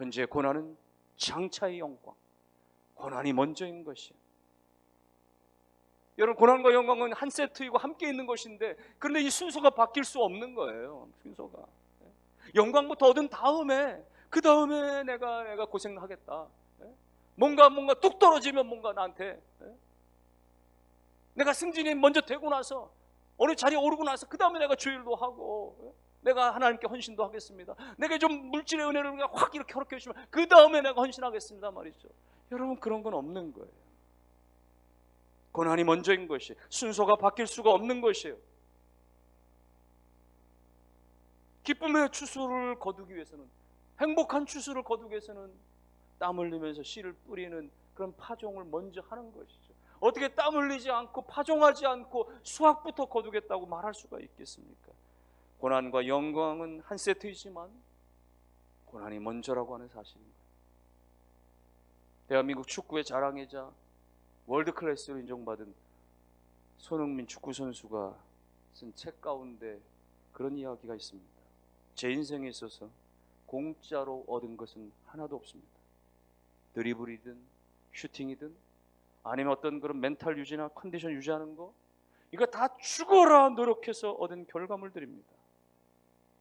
현재 고난은 장차의 영광, 고난이 먼저인 것이에요. 여러분, 고난과 영광은 한 세트이고 함께 있는 것인데, 그런데 이 순서가 바뀔 수 없는 거예요. 순서가 영광부터 얻은 다음에, 그 다음에 내가 고생하겠다. 뭔가 뚝 떨어지면 뭔가 나한테, 내가 승진이 먼저 되고 나서 어느 자리에 오르고 나서 그 다음에 내가 주일도 하고, 내가 하나님께 헌신도 하겠습니다. 내가 좀 물질의 은혜를 확 이렇게 허락해 주시면 그 다음에 내가 헌신하겠습니다 말이죠. 여러분, 그런 건 없는 거예요. 고난이 먼저인 것이, 순서가 바뀔 수가 없는 것이에요. 기쁨의 추수를 거두기 위해서는, 행복한 추수를 거두기 위해서는 땀 흘리면서 씨를 뿌리는 그런 파종을 먼저 하는 것이죠. 어떻게 땀 흘리지 않고 파종하지 않고 수확부터 거두겠다고 말할 수가 있겠습니까? 고난과 영광은 한 세트이지만 고난이 먼저라고 하는 사실입니다. 대한민국 축구의 자랑이자 월드클래스로 인정받은 손흥민 축구선수가 쓴 책 가운데 그런 이야기가 있습니다. 제 인생에 있어서 공짜로 얻은 것은 하나도 없습니다. 드리블이든 슈팅이든 아니면 어떤 그런 멘탈 유지나 컨디션 유지하는 거, 이거 다 죽어라 노력해서 얻은 결과물들입니다.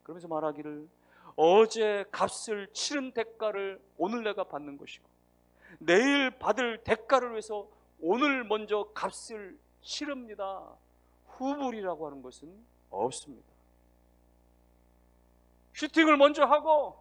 그러면서 말하기를, 어제 값을 치른 대가를 오늘 내가 받는 것이고, 내일 받을 대가를 위해서 오늘 먼저 값을 치릅니다. 후불이라고 하는 것은 없습니다. 슈팅을 먼저 하고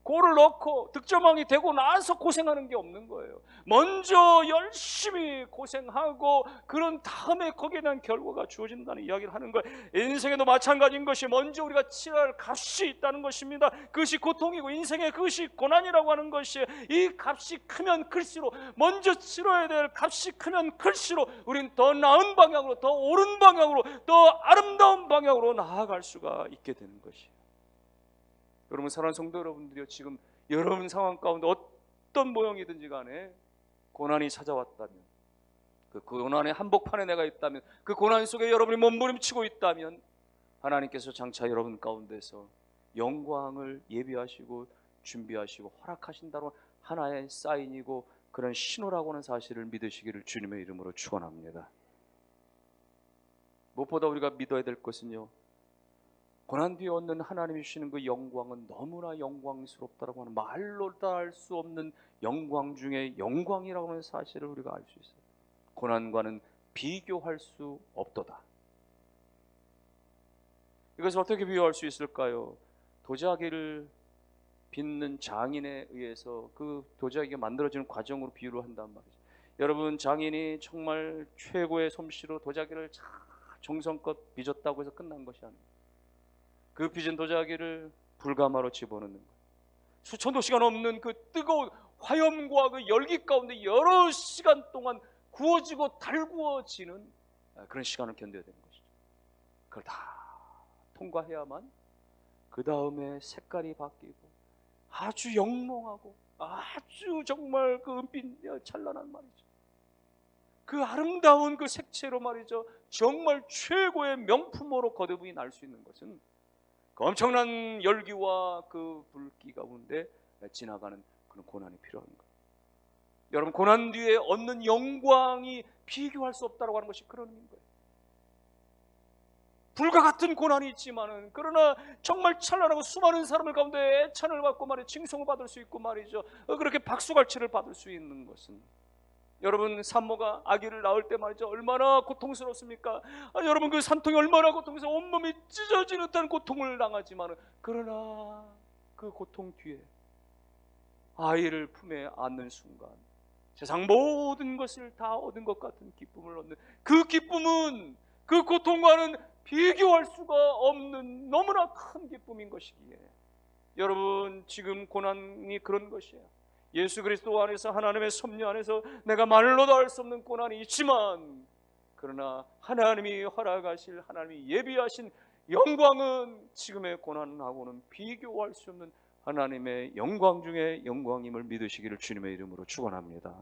골을 넣고 득점왕이 되고 나서 고생하는 게 없는 거예요. 먼저 열심히 고생하고 그런 다음에 거기에 대한 결과가 주어진다는 이야기를 하는 거예요. 인생에도 마찬가지인 것이, 먼저 우리가 치러야 할 값이 있다는 것입니다. 그것이 고통이고 인생의 그것이 고난이라고 하는 것이에요. 이 값이 크면 클수록, 먼저 치러야 될 값이 크면 클수록 우린 더 나은 방향으로, 더 옳은 방향으로, 더 아름다운 방향으로 나아갈 수가 있게 되는 것이에요. 여러분, 사랑하는 성도 여러분들이요, 지금 여러분 상황 가운데 어떤 모형이든지 간에 고난이 찾아왔다면, 그 고난의 한복판에 내가 있다면, 그 고난 속에 여러분이 몸부림치고 있다면, 하나님께서 장차 여러분 가운데서 영광을 예비하시고 준비하시고 허락하신다는 하나의 사인이고 그런 신호라고 하는 사실을 믿으시기를 주님의 이름으로 축원합니다. 무엇보다 우리가 믿어야 될 것은요, 고난 뒤에 얻는 하나님이 주시는 그 영광은 너무나 영광스럽다라고 하는, 말로 다 할 수 없는 영광 중에 영광이라고 하는 사실을 우리가 알 수 있어요. 고난과는 비교할 수 없도다. 이것을 어떻게 비유할 수 있을까요? 도자기를 빚는 장인에 의해서 그 도자기가 만들어지는 과정으로 비유를 한단 말이죠. 여러분, 장인이 정말 최고의 솜씨로 도자기를 정성껏 빚었다고 해서 끝난 것이 아니에요. 그 빚은 도자기를 불가마로 집어넣는 거예요. 수천도 시간 없는 그 뜨거운 화염과 그 열기 가운데 여러 시간 동안 구워지고 달구어지는 그런 시간을 견뎌야 되는 것이죠. 그걸 다 통과해야만 그 다음에 색깔이 바뀌고 아주 영롱하고 아주 정말 그 은빛 찬란한 말이죠. 그 아름다운 그 색채로 말이죠, 정말 최고의 명품으로 거듭이 날 수 있는 것은 그 엄청난 열기와 그 불기 가운데 지나가는 그런 고난이 필요한 거예요. 여러분, 고난 뒤에 얻는 영광이 비교할 수 없다고 하는 것이 그런 의미인 거예요. 불과 같은 고난이 있지만은, 그러나 정말 찬란하고 수많은 사람들 가운데 애찬을 받고 말이죠, 칭송을 받을 수 있고 말이죠, 그렇게 박수갈채를 받을 수 있는 것은, 여러분, 산모가 아기를 낳을 때 말이죠, 얼마나 고통스럽습니까? 여러분, 그 산통이 얼마나 고통스러워, 온몸이 찢어지는 듯한 고통을 당하지만, 그러나 그 고통 뒤에 아이를 품에 안는 순간 세상 모든 것을 다 얻은 것 같은 기쁨을 얻는, 그 기쁨은 그 고통과는 비교할 수가 없는 너무나 큰 기쁨인 것이기에, 여러분, 지금 고난이 그런 것이에요. 예수 그리스도 안에서, 하나님의 섭리 안에서 내가 말로도 할 수 없는 고난이 있지만, 그러나 하나님이 허락하실, 하나님이 예비하신 영광은 지금의 고난하고는 비교할 수 없는 하나님의 영광 중에 영광임을 믿으시기를 주님의 이름으로 축원합니다.